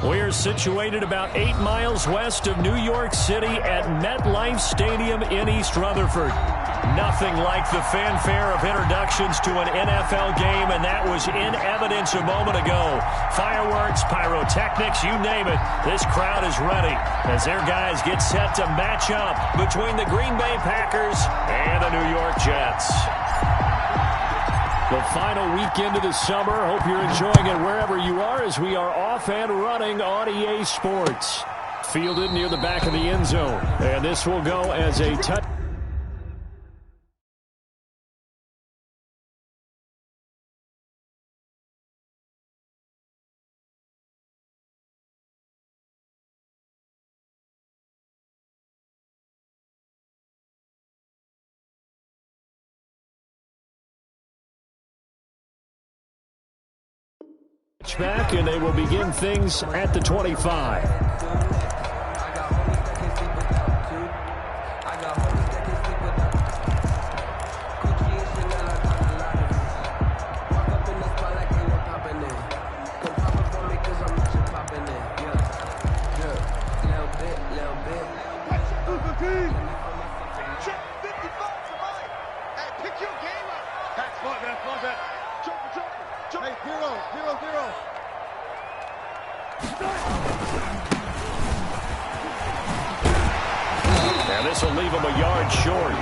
We're situated about 8 miles west of New York City at MetLife Stadium in East Rutherford. Nothing like the fanfare of introductions to an NFL game, and that was in evidence a moment ago. Fireworks, pyrotechnics, you name it. This crowd is ready as their guys get set to match up between the Green Bay Packers and the New York Jets. The final weekend of the summer. Hope you're enjoying it wherever you are as we are off and running on EA Sports. Fielded near the back of the end zone. And this will go as a touch. Back, and they will begin things at the 25. And this will leave him a yard short.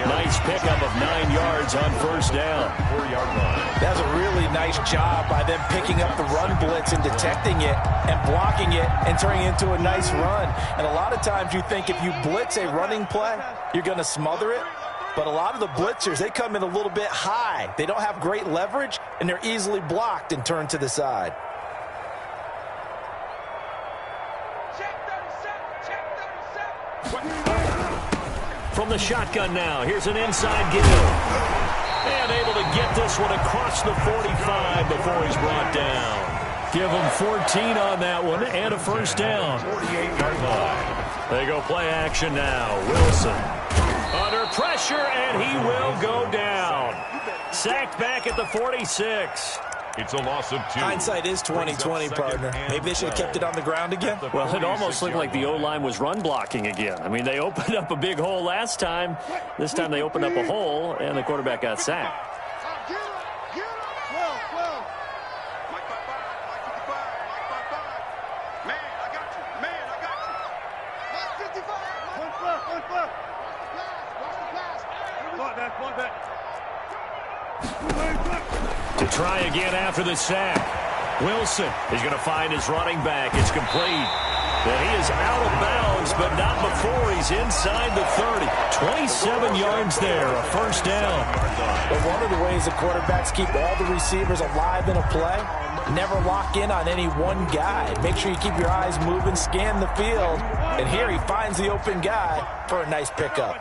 Nice pickup of 9 yards on first down. 4-yard line. That's a really nice job by them picking up the run blitz and detecting it and blocking it and turning it into a nice run. And a lot of times you think if you blitz a running play, you're going to smother it. But a lot of the blitzers, they come in a little bit high. They don't have great leverage, and they're easily blocked and turned to the side. From the shotgun now, here's an inside give. And able to get this one across the 45 before he's brought down. Give him 14 on that one and a first down. 48-yard line. They go play action now. Wilson under pressure, and he will go down. Sacked back at the 46. It's a loss of 2. Hindsight is 20/20, partner. Maybe they should have kept it on the ground again. Well, it almost looked like the O-line was run blocking again. I mean, they opened up a big hole last time. This time they opened up a hole, and the quarterback got sacked. To try again after the sack. Wilson is going to find his running back. It's complete. And he is out of bounds, but not before he's inside the 30. 27 yards there, a first down. But one of the ways the quarterbacks keep all the receivers alive in a play, never lock in on any one guy. Make sure you keep your eyes moving, scan the field. And here he finds the open guy for a nice pickup.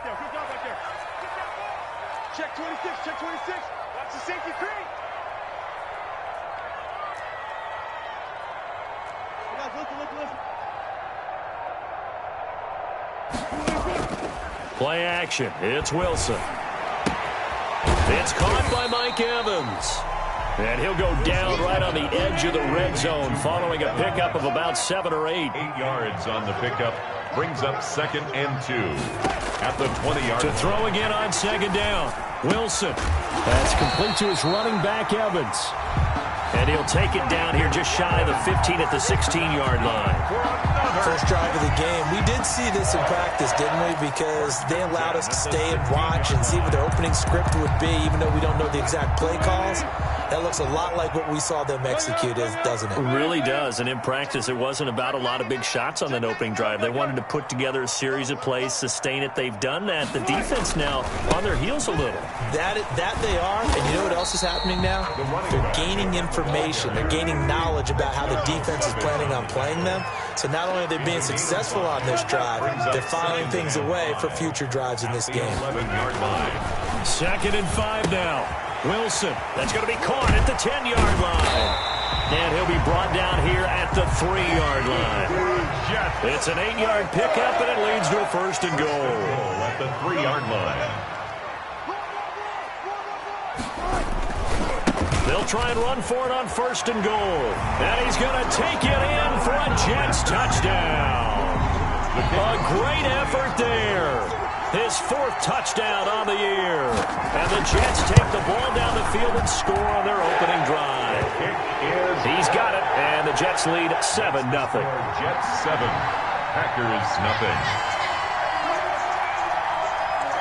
Check 26, check 26. Watch the safety creep. Play action. It's Wilson. It's caught by Mike Evans. And he'll go down right on the edge of the red zone following a pickup of about 7 or 8. 8 yards on the pickup. Brings up 2nd and 2. At the 20-yard line. To throw again on 2nd down. Wilson. That's complete to his running back, Evans. And he'll take it down here just shy of the 15 at the 16-yard line. First drive of the game. We did see this in practice, didn't we? Because they allowed us to stay and watch and see what their opening script would be, even though we don't know the exact play calls. That looks a lot like what we saw them execute, doesn't it? It really does. And in practice, it wasn't about a lot of big shots on that opening drive. They wanted to put together a series of plays, sustain it. They've done that. The defense now on their heels a little. That they are. And you know what else is happening now? They're gaining information. They're gaining knowledge about how the defense is planning on playing them. So not only are they being successful on this drive, they're filing things away for future drives in this game. 2nd and 5 now. Wilson, that's going to be caught at the 10-yard line. And he'll be brought down here at the 3-yard line. It's an 8-yard pickup, and it leads to a 1st and goal. At the 3-yard line. They'll try and run for it on 1st and goal. And he's going to take it in for a Jets touchdown. A great effort there. His 4th touchdown on the year. And the Jets take the ball down the field and score on their opening drive. He's got it, and the Jets lead 7-0. Jets 7, Packers nothing.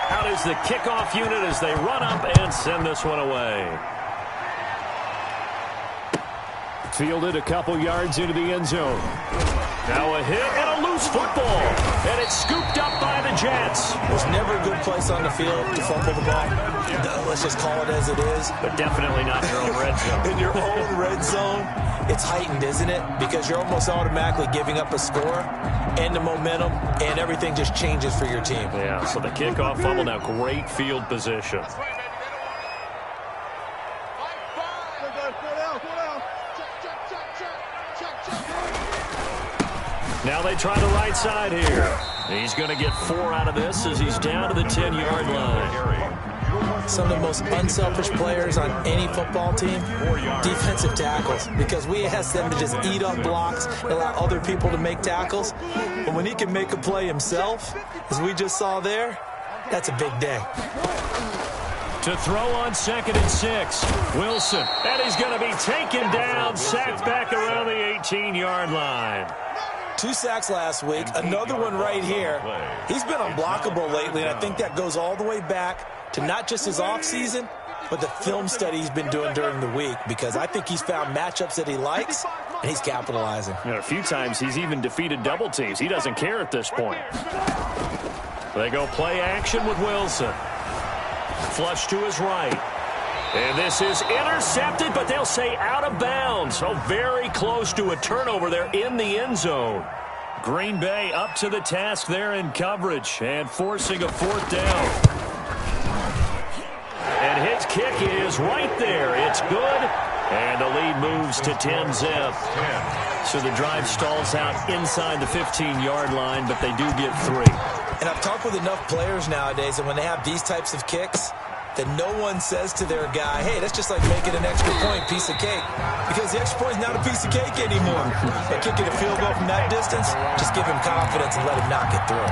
Out is the kickoff unit as they run up and send this one away. Fielded a couple yards into the end zone. Now a hit and a loose football. And it's scooped up by the Jets. There's never a good place on the field to fumble the ball. Let's just call it as it is. But definitely not in your own red zone. In your own red zone, it's heightened, isn't it? Because you're almost automatically giving up a score and the momentum, and everything just changes for your team. Yeah, so the kickoff fumble, now great field position. Now they try the right side here. He's going to get 4 out of this as he's down to the 10-yard line. Some of the most unselfish players on any football team, defensive tackles, because we ask them to just eat up blocks and allow other people to make tackles. But when he can make a play himself, as we just saw there, that's a big day. To throw on 2nd and 6. Wilson. And he's going to be taken down, sacked back around the 18-yard line. 2 sacks last week, another one right here. He's been unblockable lately, and I think that goes all the way back to not just his offseason, but the film study he's been doing during the week, because I think he's found matchups that he likes, and he's capitalizing. You know, a few times he's even defeated double teams. He doesn't care at this point. They go play action with Wilson. Flush to his right. And this is intercepted, but they'll say out of bounds. So very close to a turnover there in the end zone. Green Bay up to the task there in coverage and forcing a 4th down. And his kick is right there. It's good. And the lead moves to 10-zip. So the drive stalls out inside the 15-yard line, but they do get 3. And I've talked with enough players nowadays, and when they have these types of kicks, that no one says to their guy, hey, that's just like making an extra point, piece of cake. Because the extra point is not a piece of cake anymore. But kicking a field goal from that distance, just give him confidence and let him knock it through.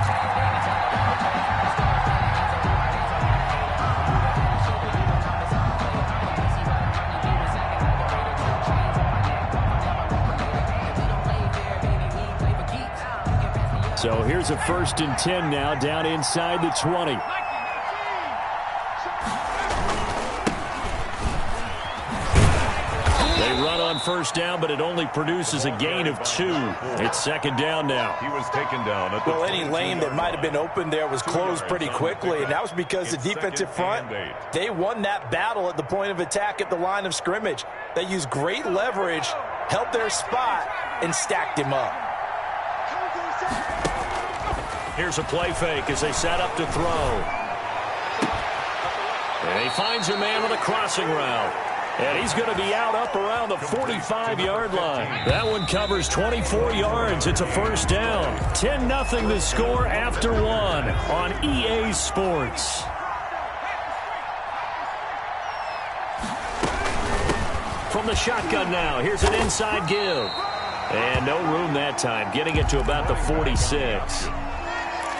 So here's a 1st and 10 now, down inside the 20. Run on 1st down, but it only produces a gain of 2. It's 2nd down now. He was taken down at the well, any lane that might have been open there was closed pretty quickly, and that was because the defensive front, they won that battle at the point of attack at the line of scrimmage. They used great leverage, held their spot, and stacked him up. Here's a play fake as they set up to throw. And he finds a man on a crossing route. And he's going to be out up around the 45-yard line. That one covers 24 yards. It's a 1st down. 10-0 the score after 1 on EA Sports. From the shotgun now, here's an inside give. And no room that time, getting it to about the 46.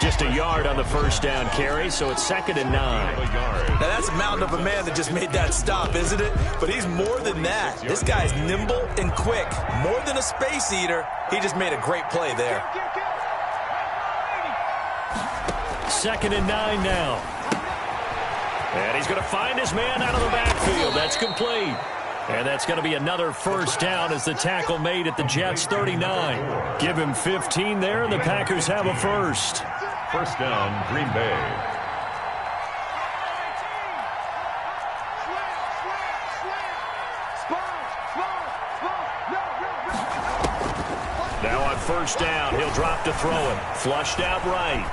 Just a yard on the 1st down carry, so it's 2nd and 9. Now that's a mountain of a man that just made that stop, isn't it? But he's more than that. This guy's nimble and quick. More than a space eater, he just made a great play there. 2nd and 9 now. And he's going to find his man out of the backfield. That's complete. And that's going to be another 1st down as the tackle made at the Jets' 39. Give him 15 there, and the Packers have a 1st. 1st down, Green Bay. Now on 1st down, he'll drop to throw it. Flushed out right.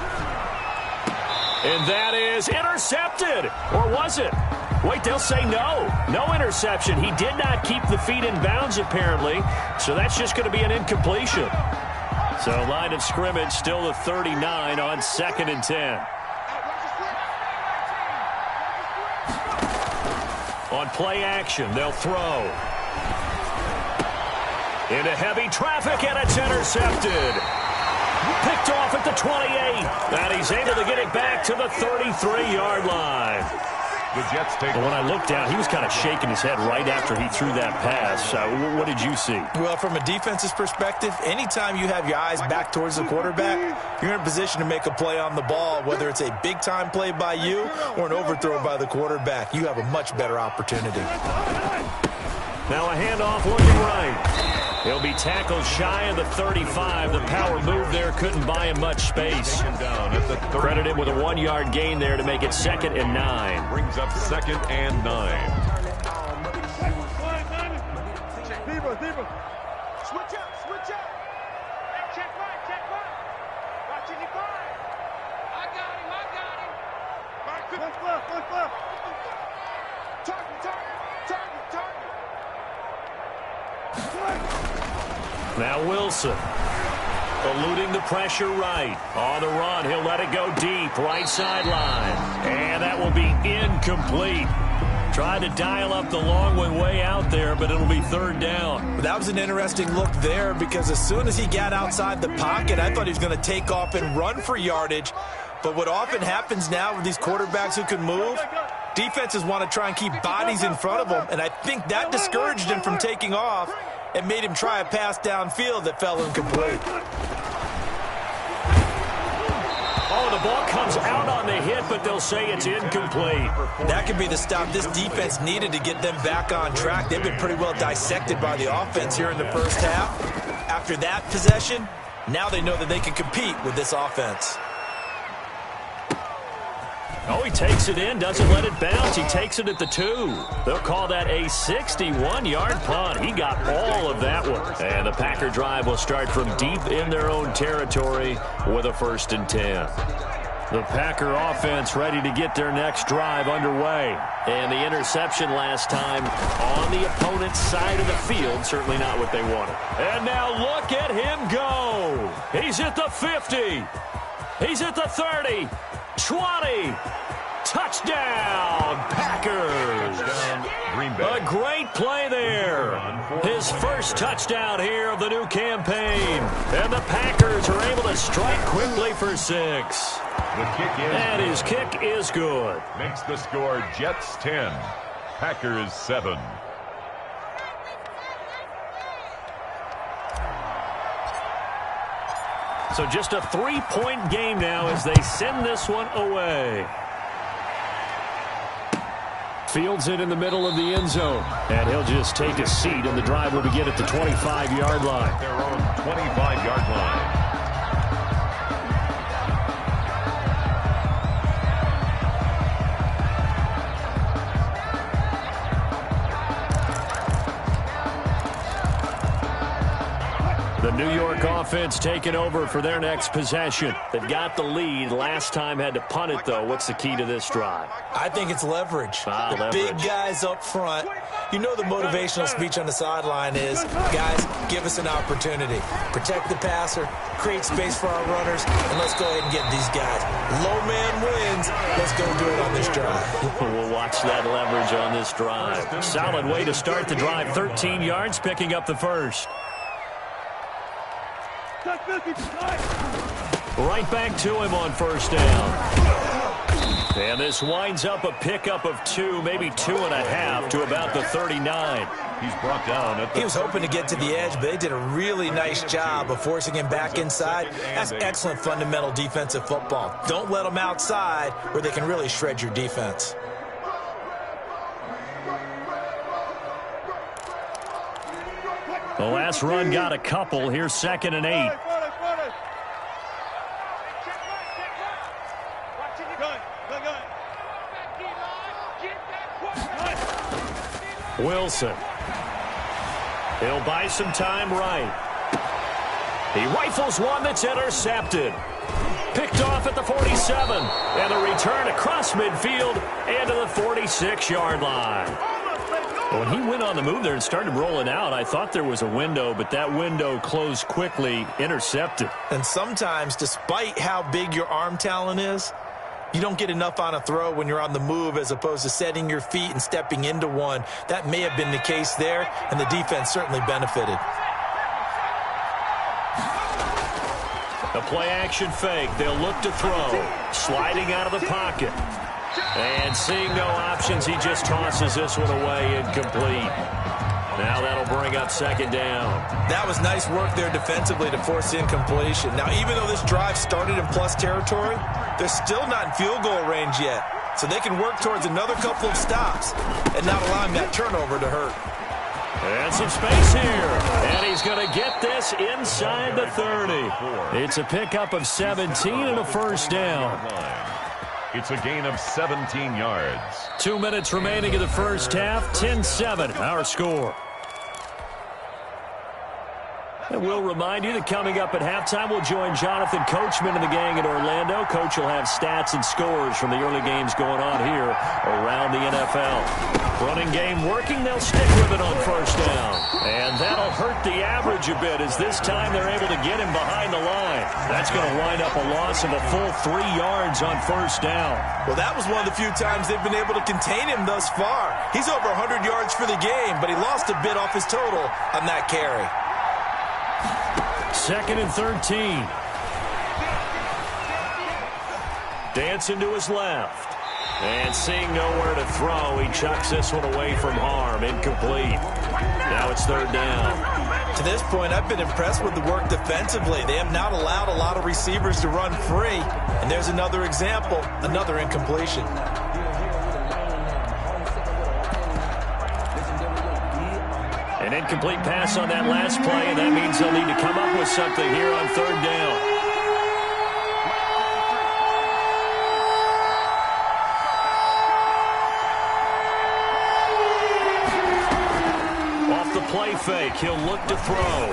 And that is intercepted. Or was it? Wait, they'll say no. No interception. He did not keep the feet in bounds, apparently. So that's just going to be an incompletion. So line of scrimmage still the 39 on 2nd and 10. On play action, they'll throw. Into heavy traffic, and it's intercepted. Picked off at the 28. And he's able to get it back to the 33-yard line. The Jets take. When I looked down, he was kind of shaking his head right after he threw that pass. What did you see? Well, from a defense's perspective, anytime you have your eyes back towards the quarterback, you're in a position to make a play on the ball, whether it's a big-time play by you or an overthrow by the quarterback. You have a much better opportunity. Now a handoff looking right. He'll be tackled shy of the 35. The power move there couldn't buy him much space. Credit him with a 1-yard gain there to make it 2nd and 9. Brings up 2nd and 9. Switch up, switch up. Hey, check right. Watching your guard. I got him. Look left. Target. Now Wilson, eluding the pressure right. On the run, he'll let it go deep, right sideline. And that will be incomplete. Tried to dial up the long way out there, but it'll be 3rd down. That was an interesting look there because as soon as he got outside the pocket, I thought he was going to take off and run for yardage. But what often happens now with these quarterbacks who can move, defenses want to try and keep bodies in front of them, and I think that discouraged him from taking off and made him try a pass downfield that fell incomplete. Oh, the ball comes out on the hit, but they'll say it's incomplete. That could be the stop this defense needed to get them back on track. They've been pretty well dissected by the offense here in the first half. After that possession, now they know that they can compete with this offense. Oh, he takes it in, doesn't let it bounce. He takes it at the 2. They'll call that a 61-yard punt. He got all of that one. And the Packer drive will start from deep in their own territory with a 1st and 10. The Packer offense ready to get their next drive underway. And the interception last time on the opponent's side of the field, certainly not what they wanted. And now look at him go. He's at the 50. He's at the 30. 20. Touchdown, Packers. Green Bay. A great play there. His first touchdown here of the new campaign. And the Packers are able to strike quickly for 6. The kick is and his kick is good. Makes the score Jets 10, Packers 7. So just a 3-point game now as they send this one away. Fields it in the middle of the end zone. And he'll just take a seat, and the drive will begin at the 25-yard line. Their own 25-yard line. The New York offense taking over for their next possession. They've got the lead. Last time had to punt it, though. What's the key to this drive? I think it's leverage. The leverage. Big guys up front. You know the motivational speech on the sideline is, guys, give us an opportunity. Protect the passer, create space for our runners, and let's go ahead and get these guys. Low man wins. Let's go do it on this drive. We'll watch that leverage on this drive. Solid way to start the drive. 13 yards, picking up the first. Right back to him on 1st down. And this winds up a pickup of 2, maybe 2.5 to about the 39. He's brought down at the He was hoping to get to the edge, but they did a really nice job of forcing him back inside. That's excellent fundamental defensive football. Don't let them outside where they can really shred your defense. The last run got a couple. Here's 2nd and 8. Wilson. He'll buy some time right. He rifles one that's intercepted. Picked off at the 47. And a return across midfield and to the 46-yard line. When he went on the move there and started rolling out, I thought there was a window, but that window closed quickly, intercepted. And sometimes, despite how big your arm talent is, You don't get enough on a throw when you're on the move as opposed to setting your feet and stepping into one. That may have been the case there, and the defense certainly benefited. The play-action fake. They'll look to throw. Sliding out of the pocket. And seeing no options, he just tosses this one away, incomplete. Now that'll bring up second down. That was nice work there defensively to force incompletion. Now, even though this drive started in plus territory, they're still not in field goal range yet. So they can work towards another couple of stops and not allowing that turnover to hurt. And some space here. And he's going to get this inside the 30. It's a pickup of 17 and a first down. It's a gain of 17 yards. 2 minutes remaining in the first half. 10-7, our score. And we'll remind you that coming up at halftime, we'll join Jonathan Coachman and the gang in Orlando. Coach will have stats and scores from the early games going on here around the NFL. Running game working, they'll stick with it on first down. And that'll hurt the average a bit as this time they're able to get him behind the line. That's going to wind up a loss of a full 3 yards on first down. Well, that was one of the few times they've been able to contain him thus far. He's over 100 yards for the game, but he lost a bit off his total on that carry. Second and 13. Dancing to his left. And seeing nowhere to throw, he chucks this one away from harm. Incomplete. Now it's third down. To this point, I've been impressed with the work defensively. They have not allowed a lot of receivers to run free. And there's another example, another incompletion. An incomplete pass on that last play, and that means they'll need to come up with something here on third down. Off the play fake, he'll look to throw.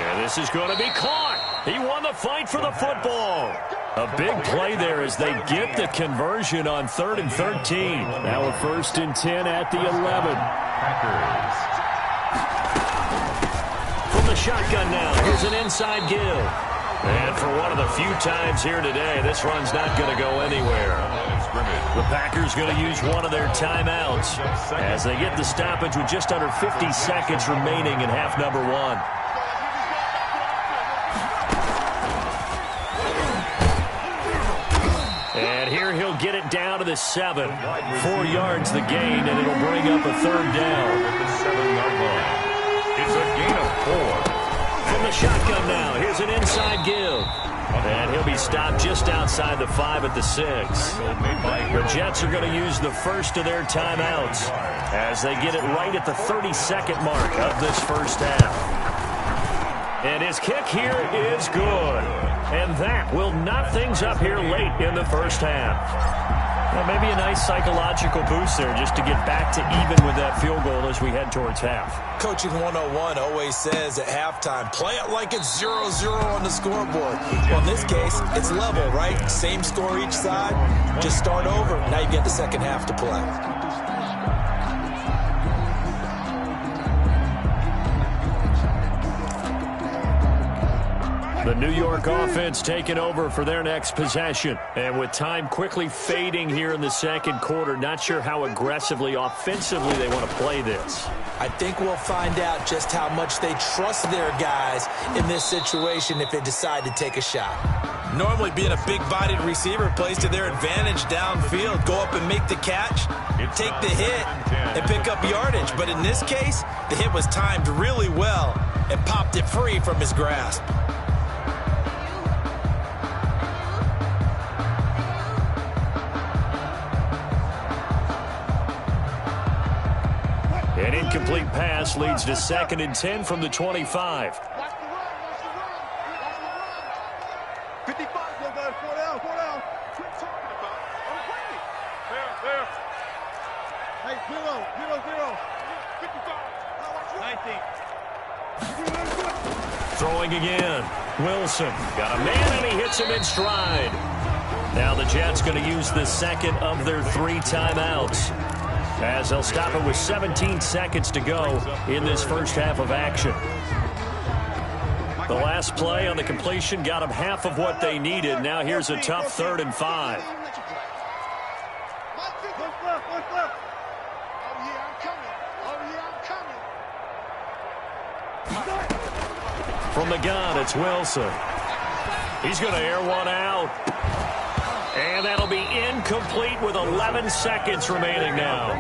And this is going to be caught. He won the fight for the football. A big play there as they get the conversion on 3rd and 13. Now a 1st and 10 at the 11. Packers. From the shotgun now, here's an inside give. And for one of the few times here today, this run's not going to go anywhere. The Packers going to use one of their timeouts as they get the stoppage with just under 50 seconds remaining in half number 1. And here he'll get it down to the 7. 4 yards the gain, and it'll bring up a third down. The 7-yard line. It's a gain of 4. From the shotgun now, here's an inside give. And he'll be stopped just outside the 5 at the 6. The Jets are going to use the first of their timeouts as they get it right at the 32nd mark of this first half. And his kick here is good. And that will knot things up here late in the first half. Well, maybe a nice psychological boost there just to get back to even with that field goal as we head towards half. Coaching 101 always says at halftime, play it like it's 0-0 on the scoreboard. Well, in this case, it's level, right? Same score each side. Just start over. Now you get the second half to play. The New York offense taking over for their next possession. And with time quickly fading here in the second quarter, not sure how aggressively, offensively they want to play this. I think we'll find out just how much they trust their guys in this situation if they decide to take a shot. Normally being a big-bodied receiver plays to their advantage downfield. Go up and make the catch, take the hit, and pick up yardage. But in this case, the hit was timed really well and popped it free from his grasp. An incomplete pass leads to 2nd and 10 from the 25. Watch the run. 55, go guys. 4 down. Quit talking about it. I'm ready. There. Hey, 0. 55. 19. Throwing again. Wilson got a man, and he hits him in stride. Now the Jets going to use the second of their 3 timeouts, as they'll stop it with 17 seconds to go in this first half of action. The last play on the completion got them half of what they needed. Now here's a tough 3rd and 5. From the gun, it's Wilson. He's going to air one out. And that'll be incomplete with 11 seconds remaining now.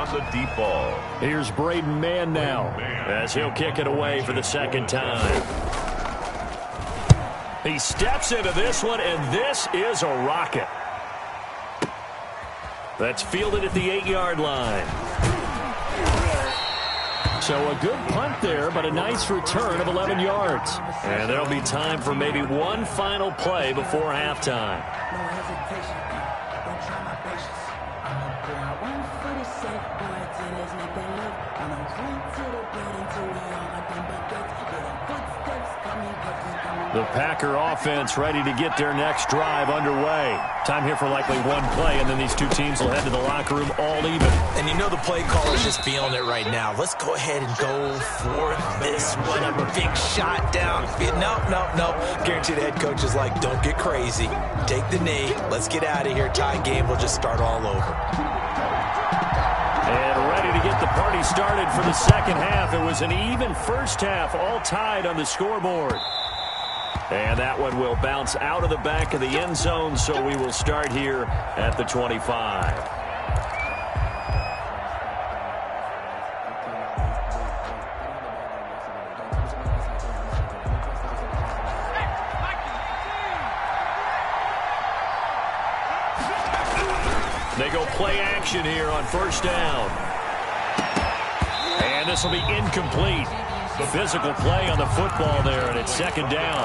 On the deep ball. Here's Braden Mann now as he'll kick it away for the second time. He steps into this one, and this is a rocket. That's fielded at the 8-yard line. So a good punt there, but a nice return of 11 yards. And there'll be time for maybe one final play before halftime. The Packer offense ready to get their next drive underway. Time here for likely one play, and then these two teams will head to the locker room all even. And you know the play caller's just feeling it right now. Let's go ahead and go for this one. A big shot down. No. Guarantee the head coach is like, don't get crazy. Take the knee. Let's get out of here. Tie game. We'll just start all over. And ready to get the party started for the second half. It was an even first half, all tied on the scoreboard. And that one will bounce out of the back of the end zone, so we will start here at the 25. They go play action here on first down. And this will be incomplete. The physical play on the football there, and it's second down.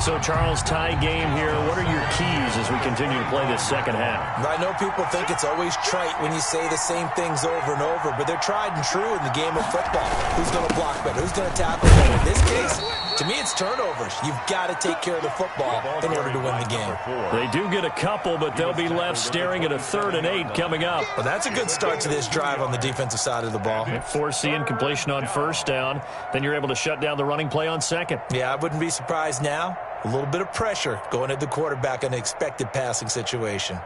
So, Charles, tie game here. What are your keys as we continue to play this second half? I know people think it's always trite when you say the same things over and over, but they're tried and true in the game of football. Who's going to block better? Who's going to tackle better? In this case, to me, it's turnovers. You've got to take care of the football in order to win the game. They do get a couple, but they'll be left staring at a 3rd and 8 coming up. Well, that's a good start to this drive on the defensive side of the ball. Force the incompletion on first down. Then you're able to shut down the running play on second. Yeah, I wouldn't be surprised now. A little bit of pressure going at the quarterback in an expected passing situation.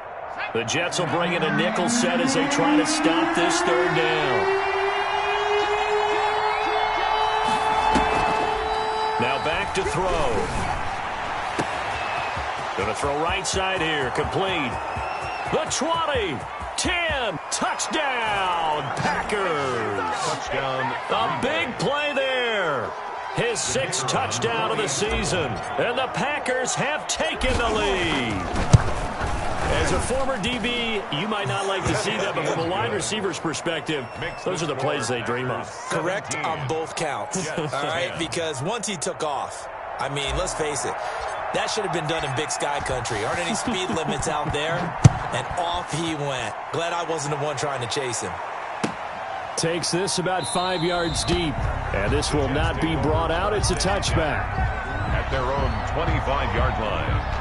The Jets will bring in a nickel set as they try to stop this 3rd down. Now back to throw. Going to throw right side here. Complete. The 20. 10. Touchdown, Packers. Touchdown. A big play there. His 6th touchdown of the season. And the Packers have taken the lead. As a former DB, you might not like to see that, but from a wide receiver's perspective, those are the plays they dream of. Correct on both counts, all right? Because once he took off, I mean, let's face it, that should have been done in Big Sky country. Aren't any speed limits out there? And off he went. Glad I wasn't the one trying to chase him. Takes this about 5 yards deep. And this will not be brought out. It's a touchback. At their own 25-yard line.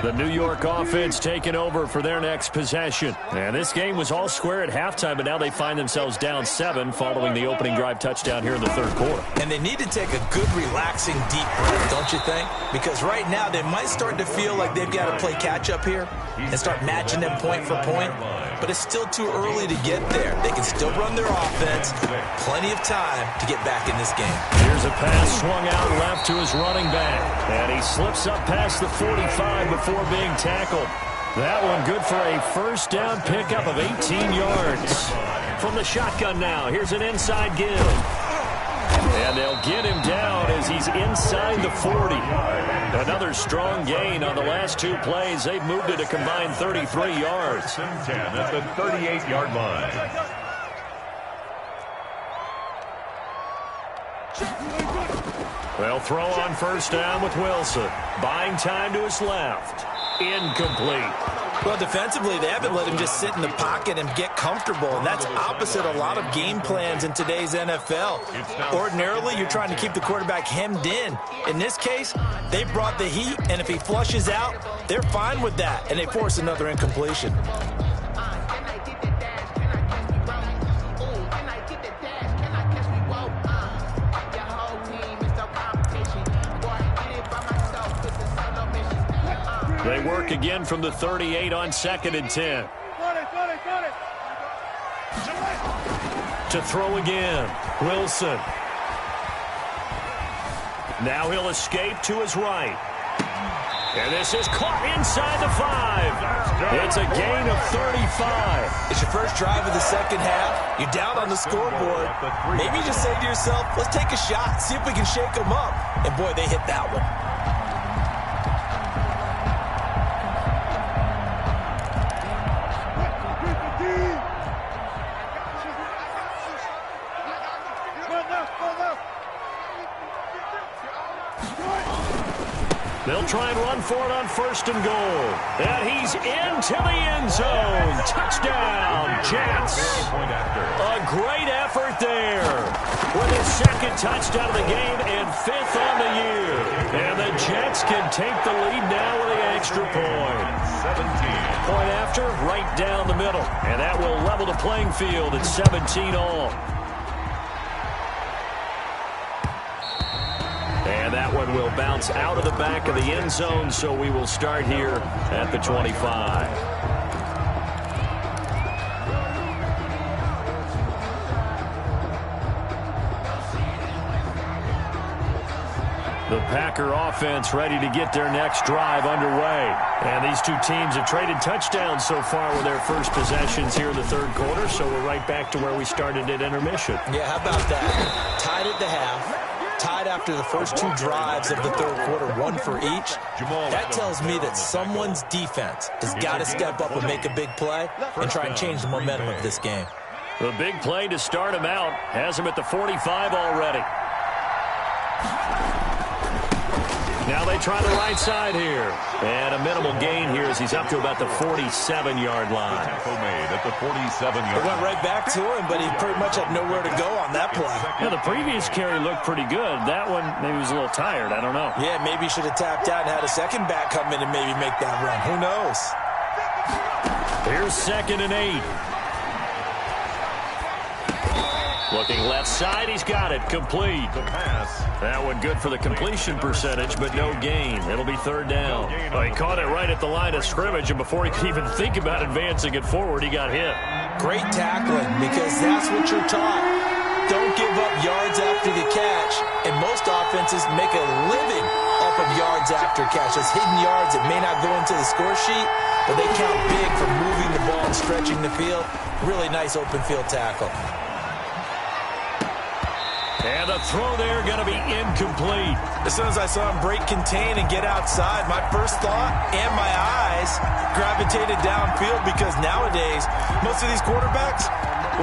The New York offense taking over for their next possession. And this game was all square at halftime, but now they find themselves down 7 following the opening drive touchdown here in the 3rd quarter. And they need to take a good, relaxing, deep breath, don't you think? Because right now they might start to feel like they've got to play catch-up here and start matching them point for point. But it's still too early to get there. They can still run their offense. Plenty of time to get back in this game. Here's a pass swung out left to his running back. And he slips up past the 45 before being tackled. That one good for a first down pickup of 18 yards. From the shotgun now, here's an inside give. And they'll get him down as he's inside the 40. Another strong gain on the last 2 plays. They've moved it a combined 33 yards. 10 at the 38-yard line. They'll throw on first down with Wilson. Buying time to his left. Incomplete. Well, defensively, they haven't let him just sit in the pocket and get comfortable, and that's opposite a lot of game plans in today's NFL. Ordinarily, you're trying to keep the quarterback hemmed in. In this case, they brought the heat, and if he flushes out, they're fine with that, and they force another incompletion. They work again from the 38 on 2nd and 10. To throw again, Wilson. Now he'll escape to his right. And this is caught inside the 5. It's a gain of 35. It's your first drive of the second half. You're down on the scoreboard. Maybe you just say to yourself, let's take a shot, see if we can shake them up. And boy, they hit that one. They'll try and run for it on 1st and goal. And he's into the end zone. Touchdown, Jets. A great effort there. With his 2nd touchdown of the game and 5th on the year. And the Jets can take the lead now with the extra point. 17. Point after, right down the middle. And that will level the playing field at 17 all. And that one will bounce out of the back of the end zone, so we will start here at the 25. The Packer offense ready to get their next drive underway. And these two teams have traded touchdowns so far with their first possessions here in the 3rd quarter, so we're right back to where we started at intermission. Yeah, how about that? Tied at the half. Tied after the first 2 drives of the 3rd quarter, 1 for each. That tells me that someone's defense has got to step up and make a big play and try and change the momentum of this game. The big play to start him out has him at the 45 already. Now they try the right side here. And a minimal gain here as he's up to about the 47-yard line. Tackle made at the 47-yard It went right back to him, but he pretty much had nowhere to go on that play. Yeah, the previous carry looked pretty good. That one, maybe he was a little tired. I don't know. Yeah, maybe he should have tapped out and had a second back come in and maybe make that run. Who knows? Here's 2nd and 8. Looking left side, he's got it. Complete. The pass. That one good for the completion percentage, but no gain. It'll be 3rd down. Oh, he caught it right at the line of scrimmage, and before he could even think about advancing it forward, he got hit. Great tackling, because that's what you're taught. Don't give up yards after the catch, and most offenses make a living off of yards after catch. Those hidden yards that may not go into the score sheet, but they count big for moving the ball and stretching the field. Really nice open field tackle. And the throw there going to be incomplete. As soon as I saw him break contain and get outside, my first thought and my eyes gravitated downfield, because nowadays, most of these quarterbacks,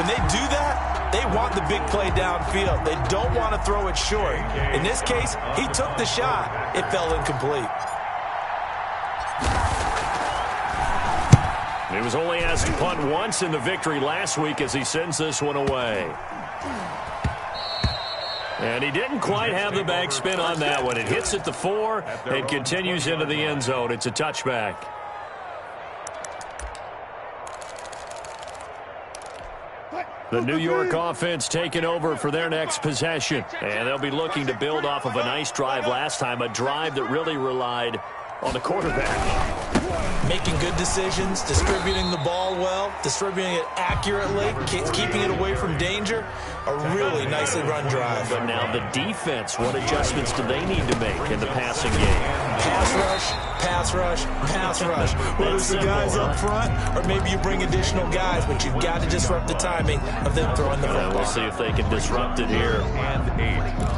when they do that, they want the big play downfield. They don't want to throw it short. In this case, he took the shot. It fell incomplete. He was only asked to punt once in the victory last week as he sends this one away. And he didn't quite have the backspin on that one. It hits at the 4 and continues into the end zone. It's a touchback. The New York offense taking over for their next possession. And they'll be looking to build off of a nice drive last time, a drive that really relied on the quarterback. Making good decisions, distributing the ball well, distributing it accurately, keeping it away from danger. A really nicely run drive. But now the defense, what adjustments do they need to make in the passing game? Pass rush, pass rush, pass rush. Whether it's the guys up front or maybe you bring additional guys, but you've got to disrupt the timing of them throwing the football. We'll see if they can disrupt it here. And 8.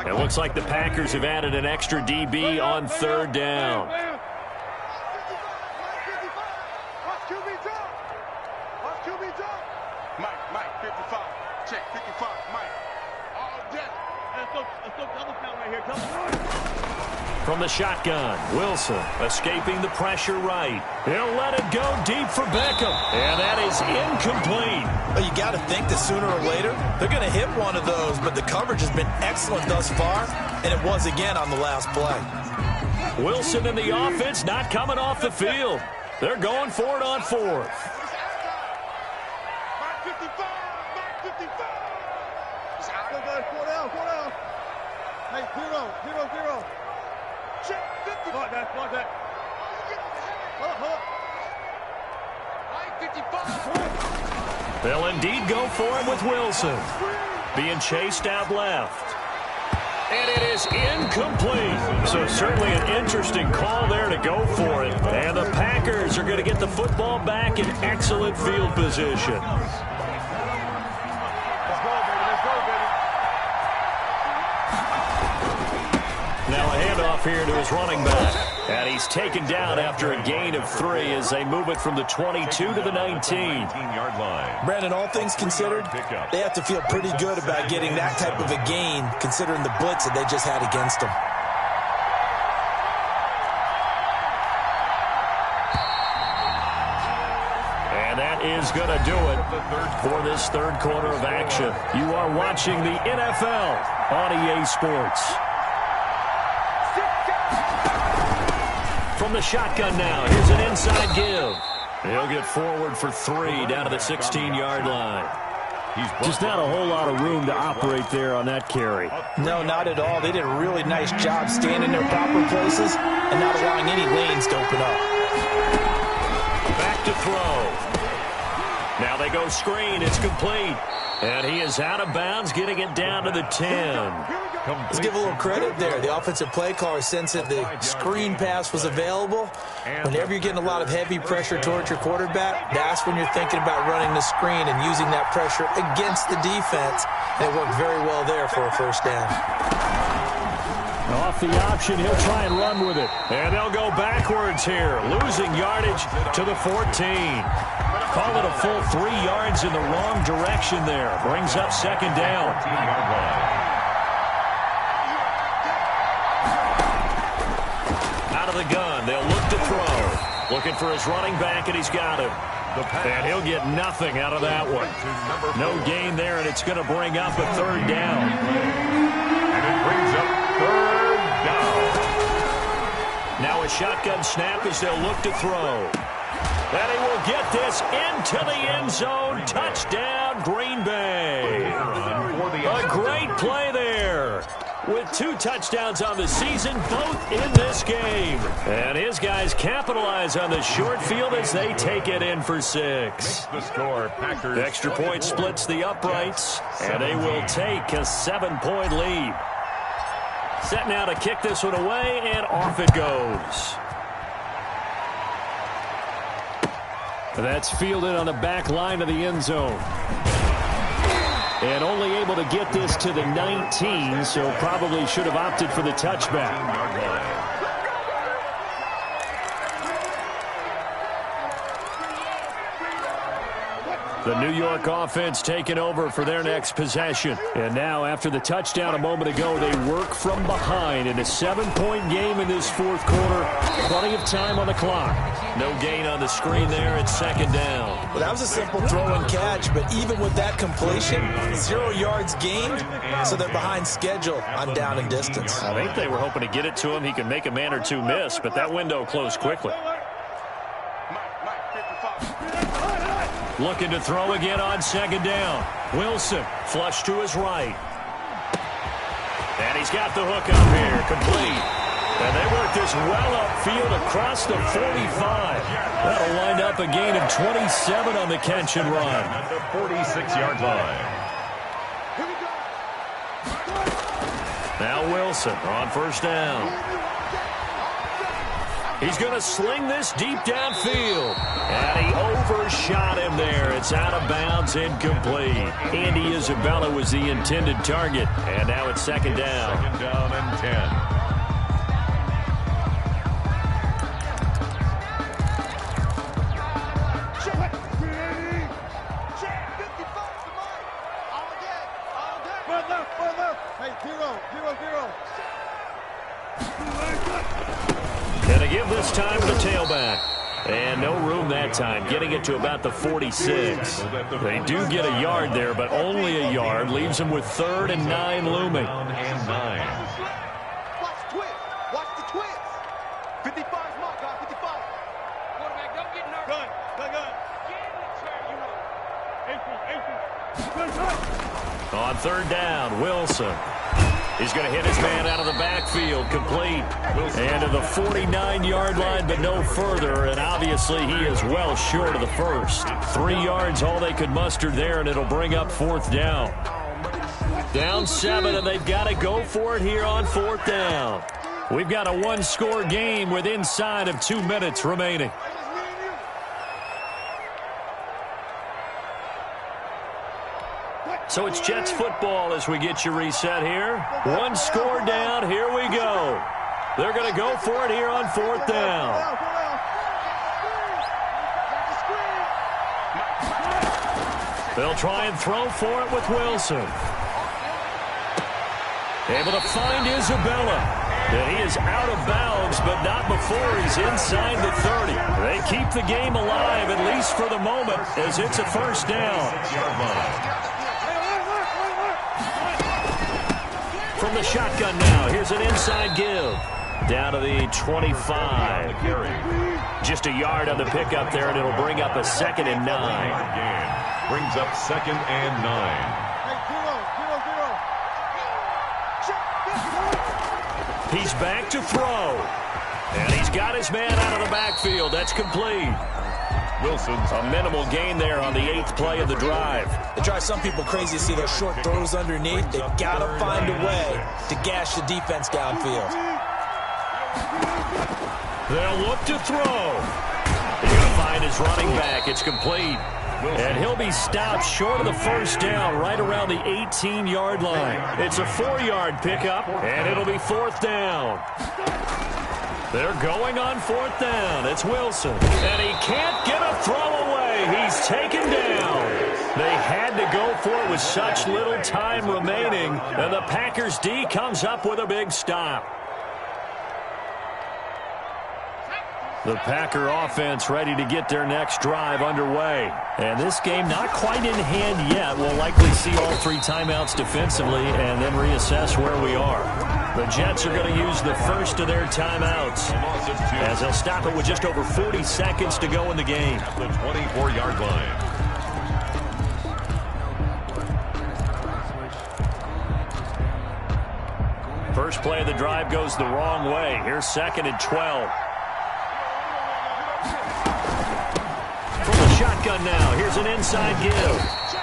It looks like the Packers have added an extra DB on 3rd down. Mike, 55. Check, 55, Mike. All day. Let's go double count right here. Double. From the shotgun, Wilson escaping the pressure right. He'll let it go deep for Beckham. And that is incomplete. Well, you got to think that sooner or later they're going to hit one of those, but the coverage has been excellent thus far, and it was again on the last play. Wilson and the offense not coming off the field. They're going for it on fourth. Mark 55, Mark 55. Go down, go down, go down. Hey, 0, 0, 0. Check 50. Like that, like that. Hold up, hold up. 55. They'll indeed go for it with Wilson. Being chased out left. And it is incomplete. So certainly an interesting call there to go for it. And the Packers are going to get the football back in excellent field position. Let's go, baby. Let's go, baby. Now a handoff here to his running back. And he's taken down after a gain of 3 as they move it from the 22 to the 19-yard line. Brandon, all things considered, they have to feel pretty good about getting that type of a gain considering the blitz that they just had against them. And that is going to do it for this third quarter of action. You are watching the NFL on EA Sports. From the shotgun now, here's an inside give. He'll get forward for 3 down to the 16-yard line. Just not a whole lot of room to operate there on that carry. No, not at all. They did a really nice job staying in their proper places and not allowing any lanes to open up. Back to throw. Now they go screen. It's complete. And he is out of bounds, getting it down to the 10. Let's give a little credit there. The offensive play caller sensed that the screen pass was available. Whenever you're getting a lot of heavy pressure towards your quarterback, that's when you're thinking about running the screen and using that pressure against the defense. And it worked very well there for a first down. Off the option, he'll try and run with it. And they'll go backwards here, losing yardage to the 14. Call it a full 3 yards in the wrong direction there. Brings up second down. Out of the gun, they'll look to throw. Looking for his running back, and he's got him. And he'll get nothing out of that one. No gain there, and it's going to bring up a third down. And it brings up third down. Now a shotgun snap as they'll look to throw. And he will get this into the end zone. Touchdown, Green Bay. A great play there. With 2 touchdowns on the season, both in this game. And his guys capitalize on the short field as they take it in for 6. The score, Packers. Extra point splits the uprights, and they will take a 7-point lead. Set now to kick this one away, and off it goes. That's fielded on the back line of the end zone. And only able to get this to the 19, so probably should have opted for the touchback. The New York offense taking over for their next possession. And now, after the touchdown a moment ago, they work from behind in a 7-point game in this fourth quarter. Plenty of time on the clock. No gain on the screen there. It's second down. Well, that was a simple throw and catch, but even with that completion, 0 yards gained, so they're behind schedule on down and distance. I think they were hoping to get it to him. He could make a man or two miss, but that window closed quickly. Looking to throw again on second down. Wilson, flush to his right. And he's got the hook up here, complete. And they work this well upfield across the 45. That'll wind up a gain of 27 on the catch and run. At the 46-yard line. Now Wilson on first down. He's going to sling this deep downfield. And he overshot him there. It's out of bounds, incomplete. Andy Isabella was the intended target. And now it's second down. Second down and 10. Hey, 0, 0, 0. And they give this time to the tailback. And no room that time, getting it to about the 46. They do get a yard there, but only a yard. Leaves them with 3rd and 9 looming. Watch the twist. Watch the twist. 55's mark, guys. 55. Quarterback, don't get nervous. Gun. Get in the chair, you know. On 3rd down, Wilson. He's going to hit his man out of the backfield, complete. And to the 49-yard line, but no further. And obviously he is well short of the first. 3 yards, all they could muster there, and it'll bring up 4th down. Down 7, and they've got to go for it here on 4th down. We've got a 1-score game with inside of 2 minutes remaining. So it's Jets football as we get you reset here. 1 score down. Here we go. They're going to go for it here on 4th down. They'll try and throw for it with Wilson. Able to find Isabella. And he is out of bounds, but not before he's inside the 30. They keep the game alive, at least for the moment, as it's a 1st down. From the shotgun now, here's an inside give. Down to the 25. Just a yard on the pickup there, and it'll bring up a 2nd and 9. Brings up 2nd and 9. He's back to throw. And he's got his man out of the backfield. That's complete. Wilson's a minimal gain there on the 8th play of the drive. It drives some people crazy to see those short throws underneath. They've got to find a way to gash the defense downfield. They'll look to throw. He's going to find his running back. It's complete. And he'll be stopped short of the 1st down right around the 18-yard line. It's a 4-yard pickup, and it'll be 4th down. They're going on 4th down. It's Wilson. And he can't get a throw away. He's taken down. They had to go for it with such little time remaining. And the Packers D comes up with a big stop. The Packer offense ready to get their next drive underway. And this game not quite in hand yet. We'll likely see all 3 timeouts defensively and then reassess where we are. The Jets are going to use the first of their timeouts as they'll stop it with just over 40 seconds to go in the game. The 24-yard line. First play of the drive goes the wrong way. Here's 2nd and 12. From the shotgun now, here's an inside give.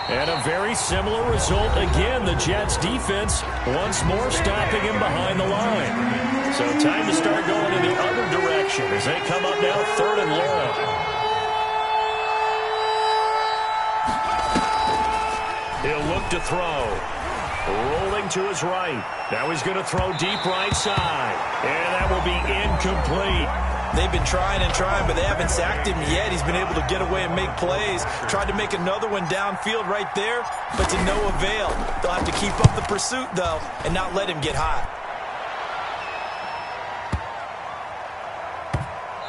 And a very similar result again. The Jets defense once more stopping him behind the line. So time to start going in the other direction as they come up now 3rd and long. He'll look to throw. Rolling to his right. Now he's going to throw deep right side. And that will be incomplete. They've been trying and trying, but they haven't sacked him yet. He's been able to get away and make plays. Tried to make another one downfield right there, but to no avail. They'll have to keep up the pursuit, though, and not let him get hot.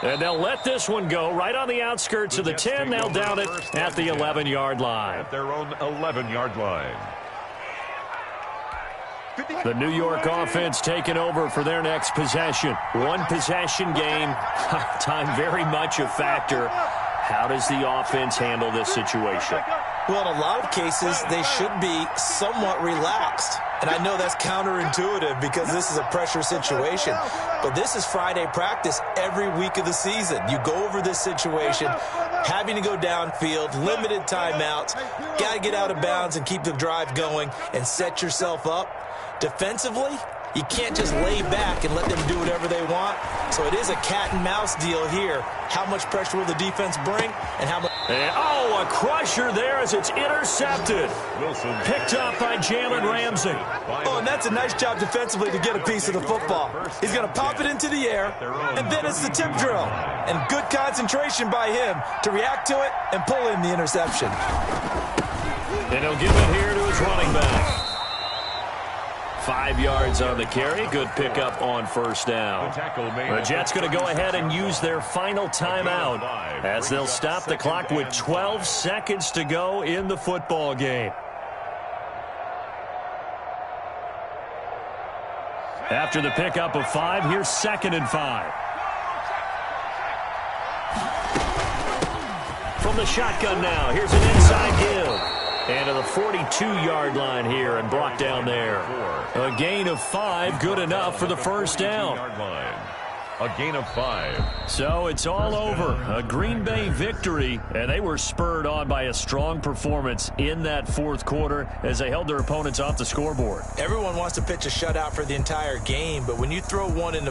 And they'll let this one go right on the outskirts of the 10. They'll down it at the 11-yard line. At their own 11-yard line. The New York offense taking over for their next possession. 1-possession game. Time very much a factor. How does the offense handle this situation? Well, in a lot of cases, they should be somewhat relaxed. And I know that's counterintuitive because this is a pressure situation. But this is Friday practice every week of the season. You go over this situation, having to go downfield, limited timeouts, got to get out of bounds and keep the drive going and set yourself up. Defensively, you can't just lay back and let them do whatever they want. So it is a cat and mouse deal here. How much pressure will the defense bring and how much... And, oh, a crusher there as it's intercepted. Wilson Picked up by Jalen Ramsey. Oh, and that's a nice job defensively to get a piece of the football. He's going to pop it into the air, and then it's the tip drill. And good concentration by him to react to it and pull in the interception. And he'll give it here to his running back. 5 yards on the carry. Good pickup on first down. The Jets going to go ahead and use their final timeout as they'll stop the clock with 12 seconds to go in the football game. After the pickup of 5, here's 2nd and 5. From the shotgun now, here's an inside give. And to the 42-yard line here and brought down there. A gain of 5, good enough for the first down. A gain of 5. So it's all over. A Green Bay victory, and they were spurred on by a strong performance in that fourth quarter as they held their opponents off the scoreboard. Everyone wants to pitch a shutout for the entire game, but when you throw one in the